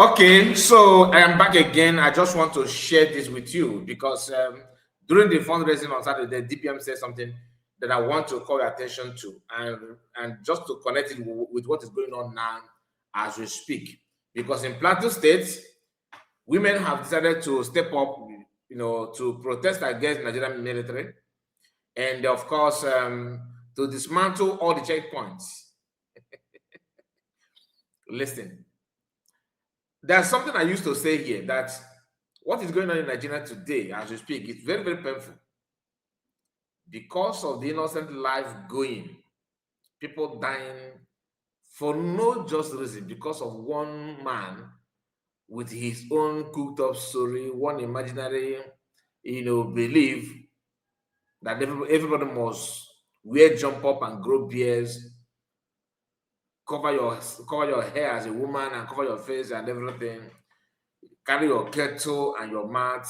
Okay, so I am back again. I just want to share this with you because during the fundraising on Saturday, DPM said something that I want to call your attention to, and just to connect it with what is going on now as we speak. Because in Plateau State, women have decided to step up, to protest against Nigerian military, and of course, to dismantle all the checkpoints. Listen, there's something I used to say here that what is going on in Nigeria today, as we speak, is very, very painful because of the innocent life going, people dying for no just reason because of one man with his own cooked up story, one imaginary, belief that everybody must wear jump up and grow beards, cover your hair as a woman and cover your face and everything, carry your kettle and your mat.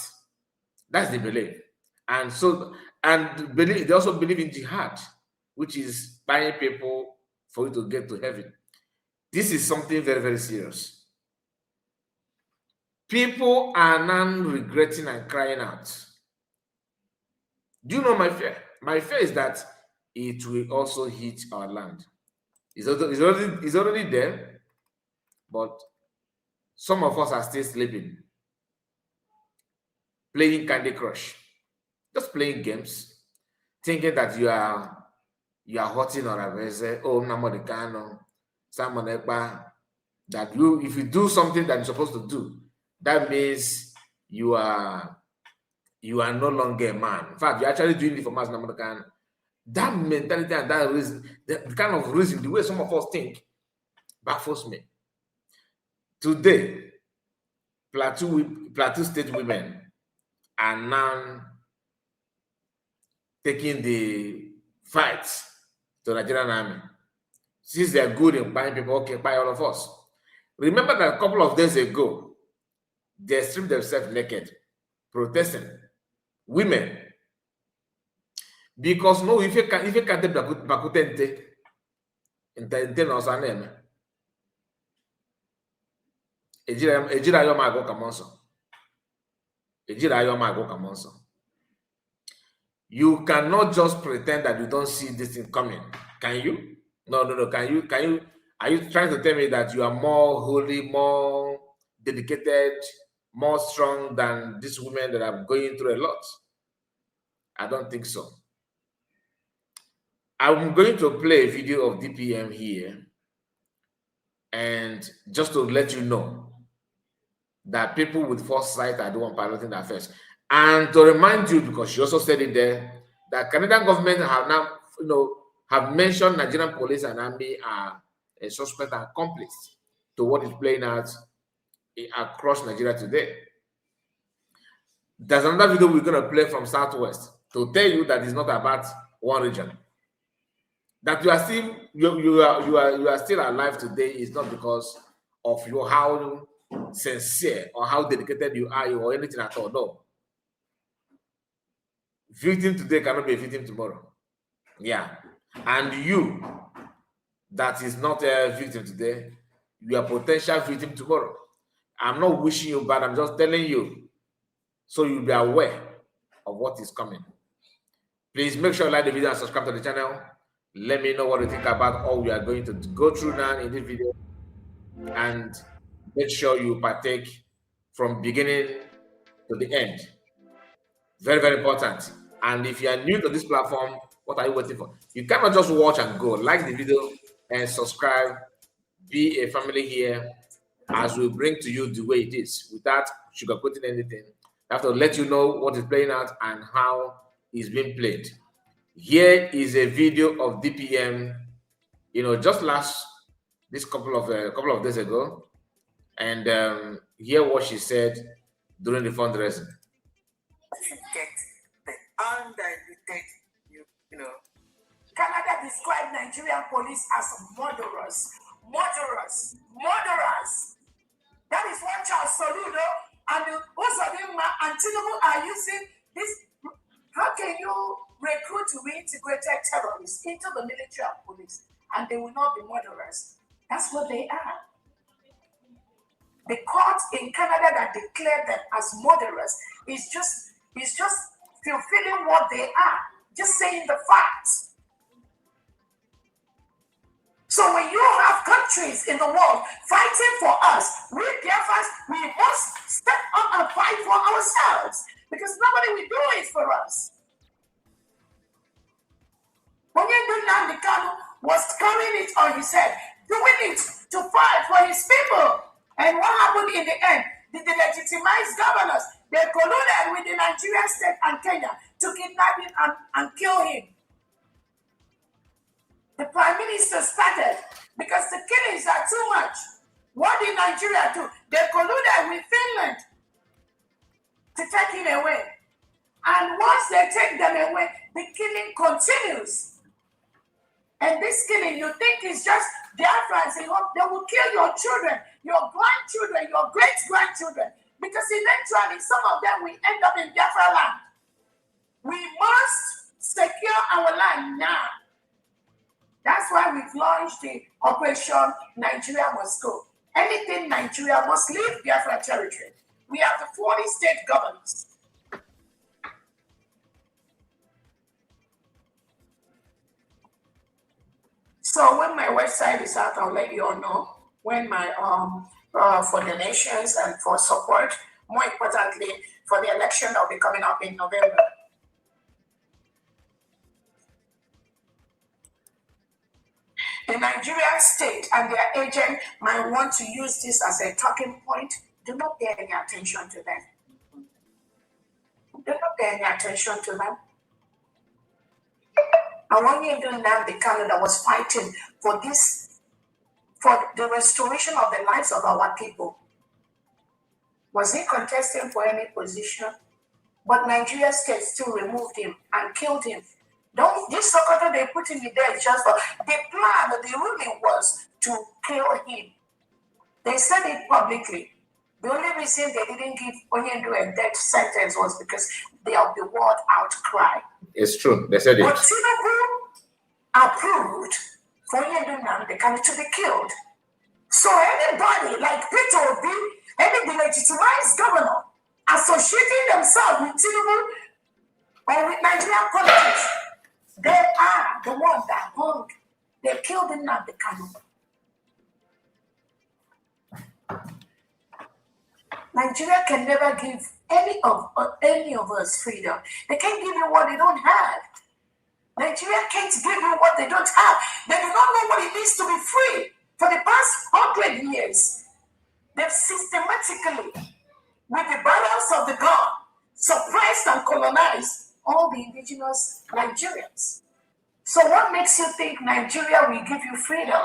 That's the belief. And so, and believe they also believe in jihad, which is buying people for you to get to heaven. This is something very, very serious. People are now regretting and crying out. Do you know my fear? My fear is that it will also hit our land. It's already there, but some of us are still sleeping, playing Candy Crush, just playing games, thinking that you are hurting Orabueze, oh Namodekano, Simon Ekpa, that if you do something that you're supposed to do, that means you are no longer a man. In fact, you're actually doing it for Mas Namodekano. That mentality and that reason, the kind of reason, the way some of us think, baffles me. Today, Plateau State women are now taking the fight to the Nigerian army. Since they're good in buying people, okay, buy all of us. Remember that a couple of days ago, they stripped themselves naked, protesting. Women. Because no, if you can't bakutente, inte no saneme. Ejira yo mago kamonso. Ejira yo mago kamonso. You cannot just pretend that you don't see this thing coming. Can you? No. Can you? Are you trying to tell me that you are more holy, more dedicated, more strong than these women that are going through a lot? I don't think so. I'm going to play a video of DPM here, and just to let you know that people with foresight are the one piloting the affairs. And to remind you, because she also said it there, that Canadian government have now, have mentioned Nigerian police and army are a suspect and accomplice to what is playing out across Nigeria today. There's another video we're going to play from Southwest to tell you that it's not about one region. That you are still you are still alive today is not because of how sincere or how dedicated you are or anything at all. No. Victim today cannot be a victim tomorrow. Yeah. And you that is not a victim today, you are potential victim tomorrow. I'm not wishing you bad, I'm just telling you so you'll be aware of what is coming. Please make sure you like the video and subscribe to the channel. Let me know what you think about all we are going to go through now in this video, and make sure you partake from beginning to the end. Very, very important. And if you are new to this platform, what are you waiting for? You cannot just watch and go. Like the video and subscribe. Be a family here as we bring to you the way it is without sugarcoating anything. I have to let you know what is playing out and how it's being played. Here is a video of DPM, just this couple of days ago, and hear what she said during the fundraising. You get the undiluted, Canada described Nigerian police as murderers. That is what Charles Soludo and Uzodinma and Tinubu are using this. How can you recruit reintegrated terrorists into the military and police and they will not be murderers? That's what they are. the court in Canada that declared them as murderers is just fulfilling what they are, just saying the facts. So when you have countries in the world fighting for us, we must step up and fight for ourselves, because nobody will do it for us. Nnamdi Kanu was carrying it on his head, doing it to fight for his people. And what happened in the end? The legitimized governors, they colluded with the Nigerian state and Kenya to kidnap him and kill him. The prime minister started because the killings are too much. What did Nigeria do? They colluded with Finland to take him away. And once they take them away, the killing continues. And this killing, you think is just Biafrans. They will kill your children, your grandchildren, your great-grandchildren. Because eventually, some of them will end up in Biafra land. We must secure our land now. That's why we've launched the Operation Nigeria Must Go. Anything Nigeria must leave Biafra territory. We have the 40 state governors. So when my website is out, I'll let you all know. When my for donations and for support, more importantly, for the election that will be coming up in November. The Nigerian state and their agent might want to use this as a talking point. Do not pay any attention to them. Do not pay any attention to them. And when you do Nnamdi Kanu that was fighting for this, for the restoration of the lives of our people, was he contesting for any position? But Nigeria state still removed him and killed him. This Sokoto they put him there just for the plan, the ruling was to kill him. They said it publicly. The only reason they didn't give Onyendu a death sentence was because they of the word outcry. It's true. They said it. But Tinubu approved for Onyendu Nnamdi Kanu to be killed. So anybody like Peter Obi, any legitimized governor associating themselves with Tinubu or with Nigerian politics, they are the ones that hung. They killed Nnamdi Kanu. Nigeria can never give any of us freedom. They can't give you what they don't have. Nigeria can't give you what they don't have. They do not know what it means to be free. For the past 100 years, they've systematically, with the barrels of the gun, suppressed and colonized all the indigenous Nigerians. So what makes you think Nigeria will give you freedom?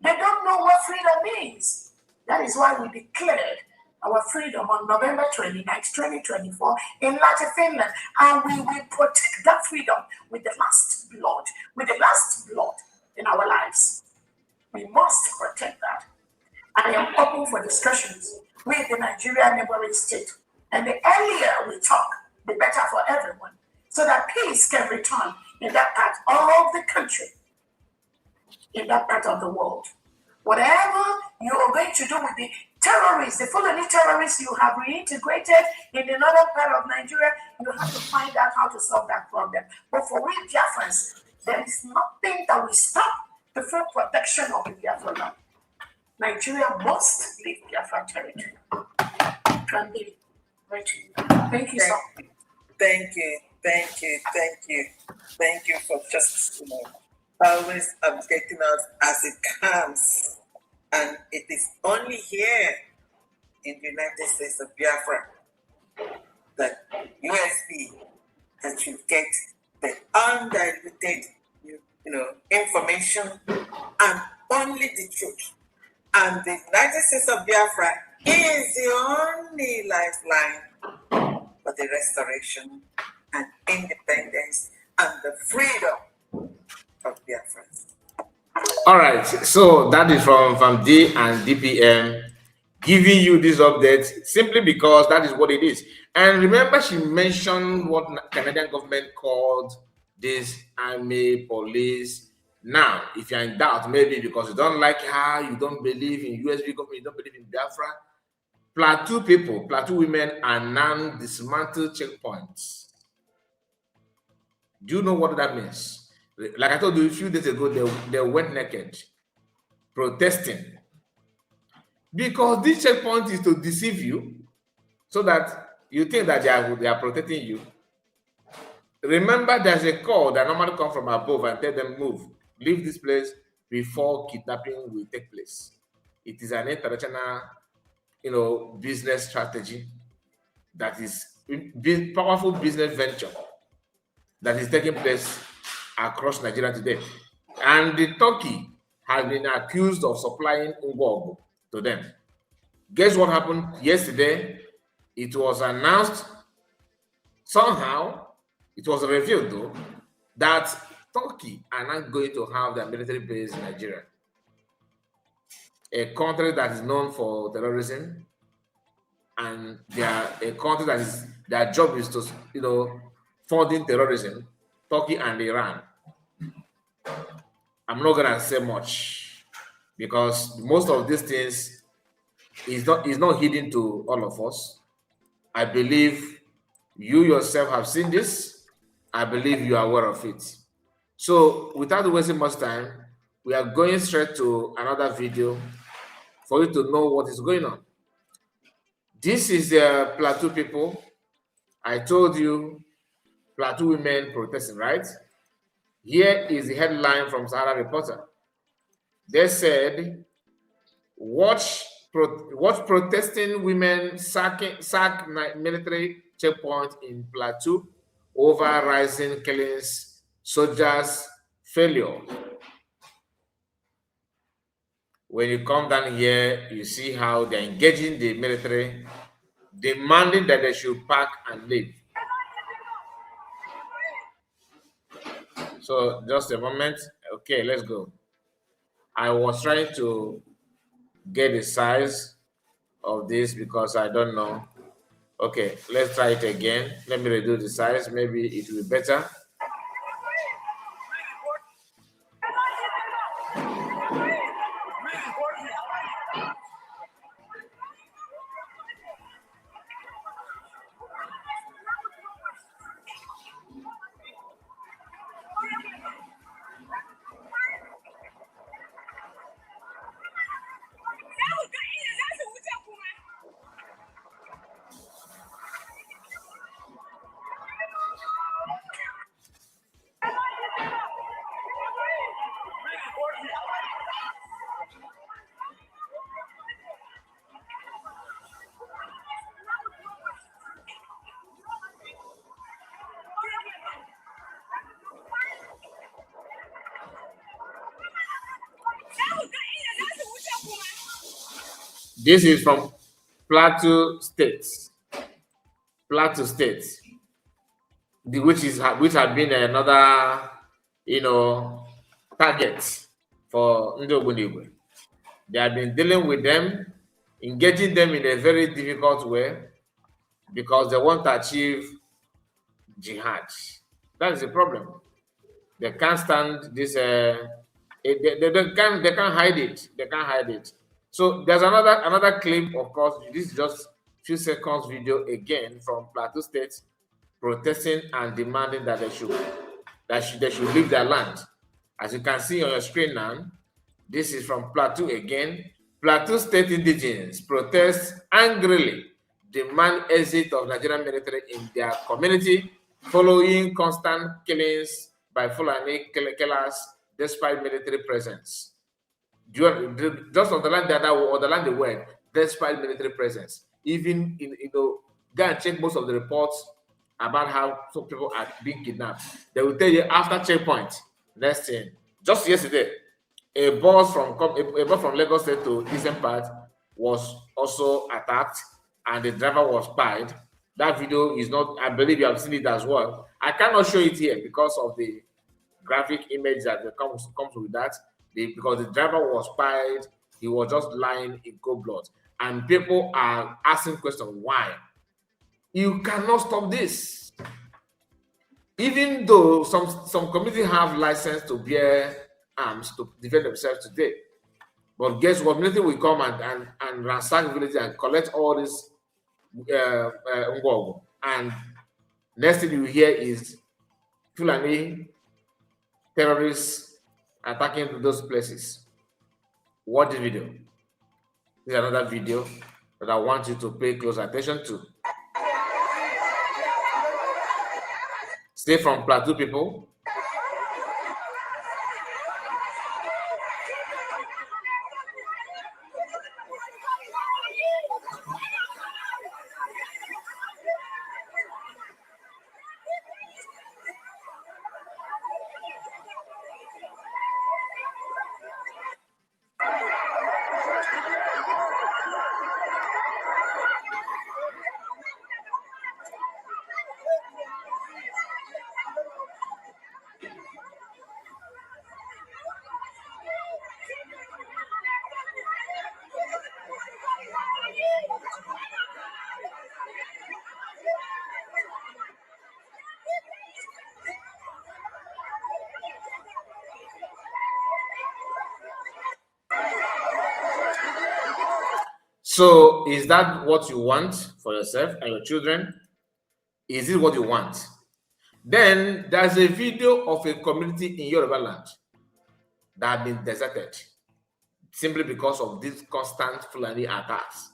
They don't know what freedom means. That is why we declared our freedom on November 29, 2024 in Latin Finland. And we will protect that freedom with the last blood in our lives. We must protect that. I am open for discussions with the Nigerian neighboring state. And the earlier we talk, the better for everyone, so that peace can return in that part of the country, in that part of the world. Whatever you are going to do with the terrorists, the Fulani terrorists you have reintegrated in the northern part of Nigeria, you have to find out how to solve that problem. But for we Biafrans, there is nothing that will stop the full protection of the Biafra land. Nigeria must leave Biafra territory. Thank you, sir. Thank you for just always updating us as it comes. And it is only here in the United States of Biafra that USB that you get the undiluted, information and only the truth. And the United States of Biafra is the only lifeline for the restoration and independence and the freedom of Biafrans. All right, so that is from D and DPM giving you this update simply because that is what it is. And remember, she mentioned what Canadian government called this army, police. Now, if you're in doubt, maybe because you don't like her, you don't believe in USB government, you don't believe in Biafra, Plateau people, Plateau women are now dismantled checkpoints. Do you know what that means? Like I told you a few days ago, they went naked, protesting. Because this checkpoint is to deceive you so that you think that they are protecting you. Remember, there's a call that normally comes from above and tell them, move, leave this place before kidnapping will take place. It is an international, business strategy that is powerful business venture that is taking place across Nigeria today. And the Turkey has been accused of supplying Ngwogu to them. Guess what happened yesterday? It was announced somehow, it was revealed though, that Turkey are not going to have their military base in Nigeria. A country that is known for terrorism, and they are a country that is their job is to funding terrorism, Turkey and Iran. I'm not gonna say much because most of these things is not hidden to all of us. I believe you yourself have seen this. I believe you are aware of it. So without wasting much time, we are going straight to another video for you to know what is going on. This is the Plateau people. I told you Plateau women protesting, right? Here is the headline from Sahara Reporter. They said, watch protesting women sack military checkpoint in Plateau over rising killings, soldiers failure. When you come down here, you see how they're engaging the military, demanding that they should pack and leave. So just a moment. Okay, let's go. I was trying to get the size of this because I don't know. Okay, let's try it again. Let me reduce the size. Maybe it will be better. This is from Plateau State. Plateau State, which has been another, target for Ndi Ogbunigwe. They have been dealing with them, engaging them in a very difficult way because they want to achieve jihad. That is the problem. They can't stand this. They can't hide it. They can't hide it. So there's another clip. Of course, this is just few seconds video again from Plateau State protesting and demanding that they should leave their land. As you can see on your screen now, this is from Plateau again. Plateau State indigenes protest angrily, demand exit of Nigerian military in their community following constant killings by Fulani killers despite military presence. Just on the land they were, despite military presence. Even go and check most of the reports about how some people are being kidnapped. They will tell you after checkpoint. Next thing, just yesterday, a bus from Lagos State to eastern part was also attacked, and the driver was spied. That video is not. I believe you have seen it as well. I cannot show it here because of the graphic image that comes with that. Because the driver was spied, he was just lying in cold blood, and people are asking questions why. You cannot stop this. Even though some communities have license to bear arms to defend themselves today, But guess what? Military will come and ransack villages and collect all this ngwogwo. And next thing you hear is Fulani terrorists attacking those places. Watch the video. This is another video that I want you to pay close attention to. Stay from Plateau, people. So, is that what you want for yourself and your children? Is it what you want? Then there's a video of a community in Yoruba land that have been deserted simply because of these constant Fulani attacks.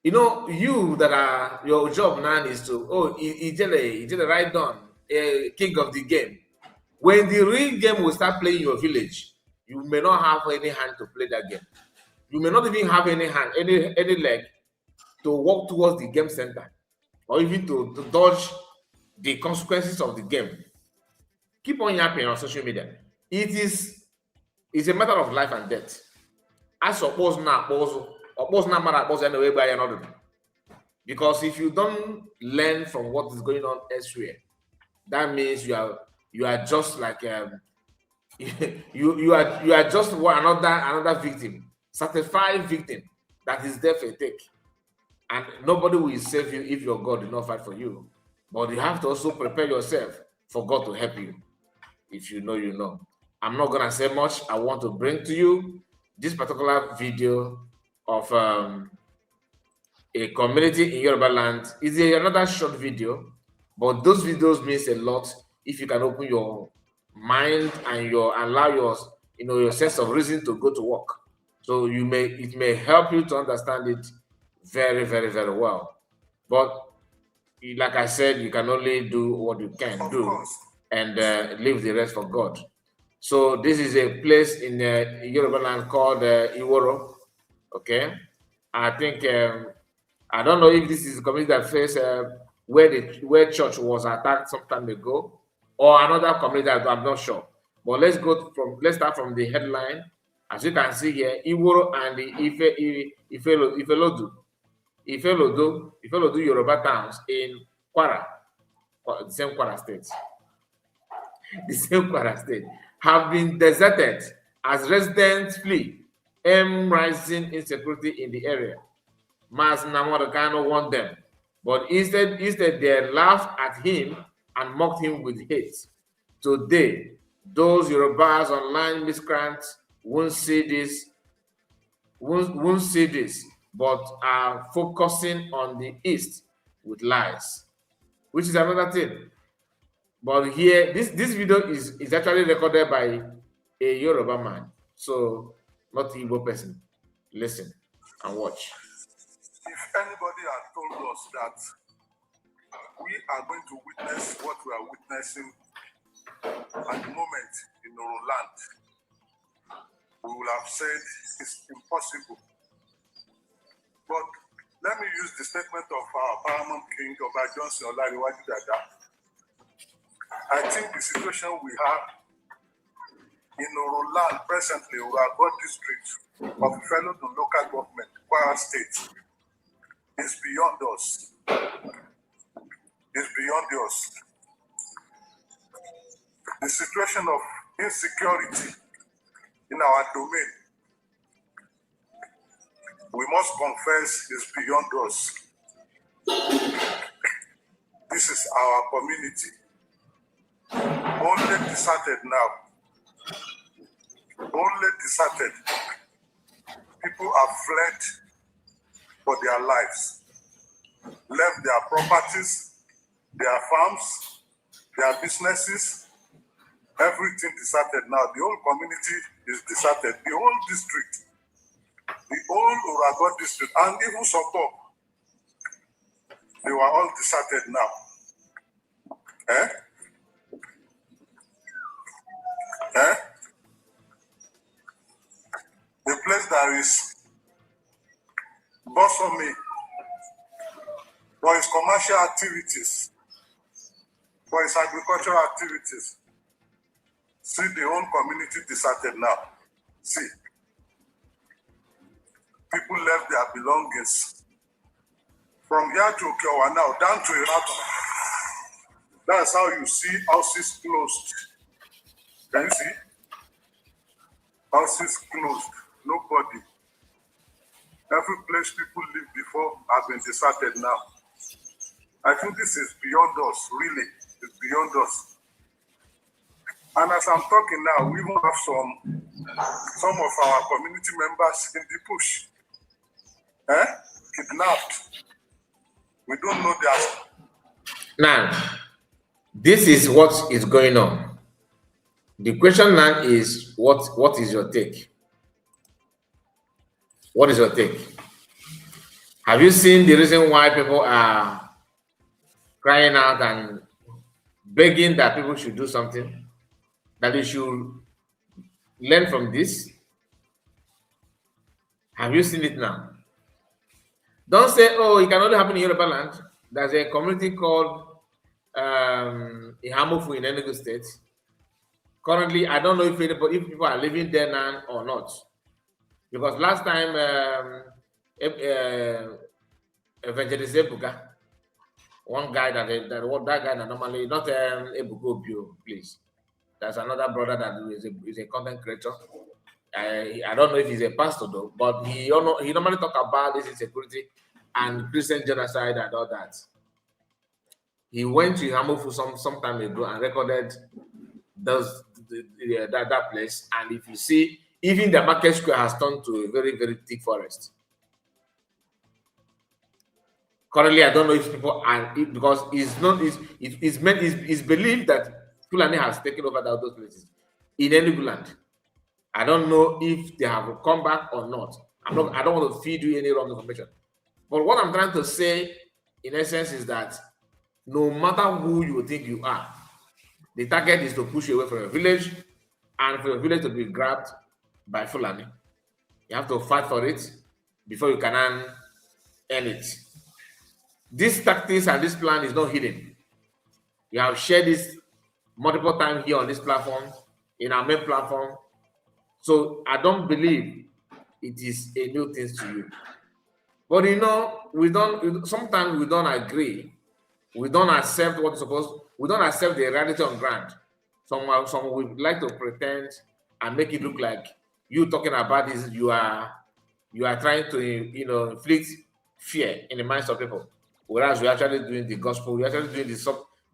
You know, you that are your job now is to Ijele right done, king of the game. When the real game will start playing in your village, you may not have any hand to play that game. You may not even have any hand, any leg to walk towards the game center, or even to dodge the consequences of the game. Keep on yapping on social media. It's a matter of life and death. I suppose now, anyway by another. Because if you don't learn from what is going on elsewhere, that means you are just like you are just another victim, certified victim that is there for a take. And nobody will save you if your God did not fight for you. But you have to also prepare yourself for God to help you. If you know, you know. I'm not gonna say much. I want to bring to you this particular video of a community in Yoruba land. It's another short video, but those videos means a lot if you can open your mind and allow your sense of reason to go to work. So it may help you to understand it very, very, very well. But like I said, you can only do what you can do and leave the rest for God. So this is a place in Yoruba land called Iworo. Okay, I think I don't know if this is a community that face where church was attacked some time ago, or another community. I'm not sure. But let's start from the headline. As you can see here, Iworo and the Ifelodu Yoruba towns in Kwara, the same Kwara state. The same Kwara state have been deserted as residents flee rising insecurity in the area. Mas Namorokano want them, but instead they laughed at him and mocked him with hate. Today, those Yorubas online miscreants won't see this, but are focusing on the east with lies, which is another thing. But here, this video is actually recorded by a Yoruba man, so not an Igbo person. Listen and watch. If anybody had told us that we are going to witness what we are witnessing at the moment in Oroland, we would have said it's impossible. But let me use the statement of our paramount king, Oba Johnson Olariwaju Dada. I think the situation we have in Oroland presently, Orabueze district of fellow to local government, Kwara State, is beyond us. It's beyond us. The situation of insecurity in our domain, we must confess, is beyond us. This is our community. Only deserted now. Only deserted. People have fled for their lives, left their properties, their farms, their businesses, everything deserted now. The whole community is deserted. The whole district, the whole Orabueze district, and even support, they were all deserted now. Eh? Eh? A place that is blossomy for its commercial activities, for its agricultural activities. See the whole community deserted now. See, people left their belongings from here to Okeowa now, down to Irata. That's how you see houses closed. Can you see? Houses closed, nobody. Every place people lived before has been deserted now. I think this is beyond us, really. It's beyond us. And as I'm talking now, we even have some of our community members in the bush. Kidnapped. We don't know their. Now, this is what is going on. The question now is, what is your take? What is your take? Have you seen the reason why people are crying out and begging that people should do something? That they should learn from this? Have you seen it now? Don't say, oh, it can only happen in Yoruba land. There's a community called Ihamufu in Enugu State. Currently, I don't know if people are living there now or not. Because last time, Evangelist Ebuka, one guy that guy that normally, not Ebuka Obio, please. There's another brother that is a content creator. I don't know if he's a pastor though, but he normally talk about this insecurity and Christian genocide and all that. He went to Hamufu some time ago and recorded that place. And if you see, even the market square has turned to a very, very thick forest. Currently, I don't know if people are, because it's believed that Fulani has taken over those places in Enugu land. I don't know if they have come back or not. I don't want to feed you any wrong information. But what I'm trying to say, in essence, is that no matter who you think you are, the target is to push you away from your village, and for your village to be grabbed by Fulani. You have to fight for it before you can earn it. This tactics and this plan is not hidden. We have shared this multiple times here on this platform, in our main platform. So I don't believe it is a new thing to you. But sometimes we don't agree. We don't accept what is supposed, we don't accept the reality on ground. Some would like to pretend and make it look like you talking about this, you are trying to inflict fear in the minds of people. Whereas we're actually doing the gospel, we're actually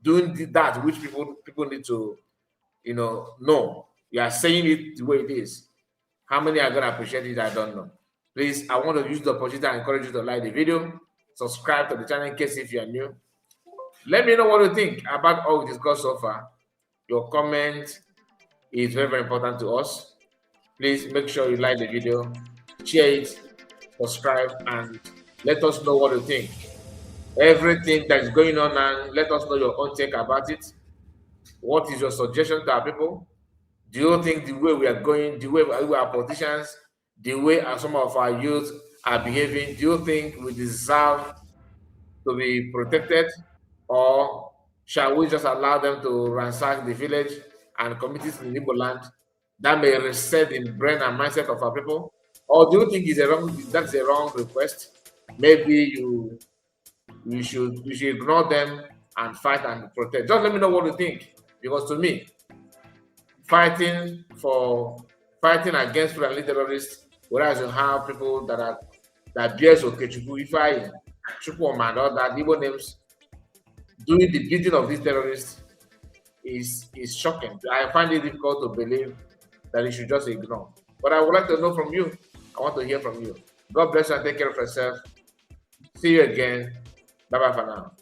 doing that which people need to know. You are saying it the way it is. How many are going to appreciate it? I don't know. Please, I want to use the opportunity and encourage you to like the video, subscribe to the channel in case if you are new. Let me know what you think about all we discussed so far. Your comment is very, very important to us. Please make sure you like the video, share it, subscribe, and let us know what you think. Everything that is going on, and let us know your own take about it. What is your suggestion to our people? Do you think the way we are going, the way we are politicians, the way some of our youth are behaving, do you think we deserve to be protected, or shall we just allow them to ransack the village and communities in Igbo land that may reset the brain and mindset of our people? Or do you think that's a wrong request? Maybe you should ignore them and fight and protect. Just let me know what you think, because to me, fighting against Fulani terrorists, whereas you have people that bears Okechukwu, Ifeanyi, Chukwuma, and all that Igbo names doing the beating of these terrorists is shocking. I find it difficult to believe that you should just ignore. But I would like to know from you. I want to hear from you. God bless you and take care of yourself. See you again. Bye bye for now.